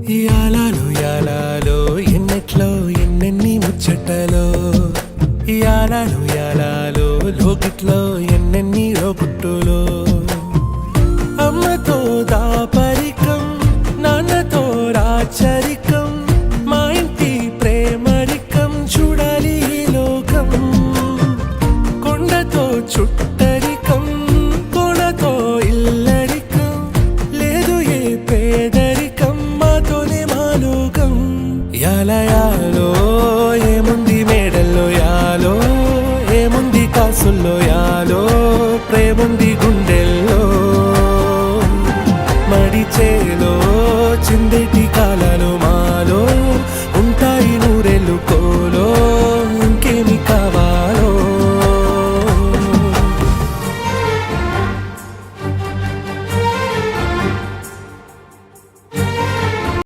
యాలాలో ఎన్నెట్లో ఎన్నెన్ని ముచ్చటలో యాలాలో లోకిట్లో ఎన్నెన్ని లోకుట్టులో అమ్మతో దాపరికం నాన్నతో రాచరికం మా ఇంటి ప్రేమరికం చూడాలి ఈ లోకం కొండతో చుట్టరికం కోణతో ఇల్లరికం లేదు ఏ పేదరికం మాతోనే మాలోకం యాలో ఏముంది మేడల్లో యాలో ఏముంది కాసుల్లో యాలో ప్రేముంది గుండెల్లో మడిచేలో చిందే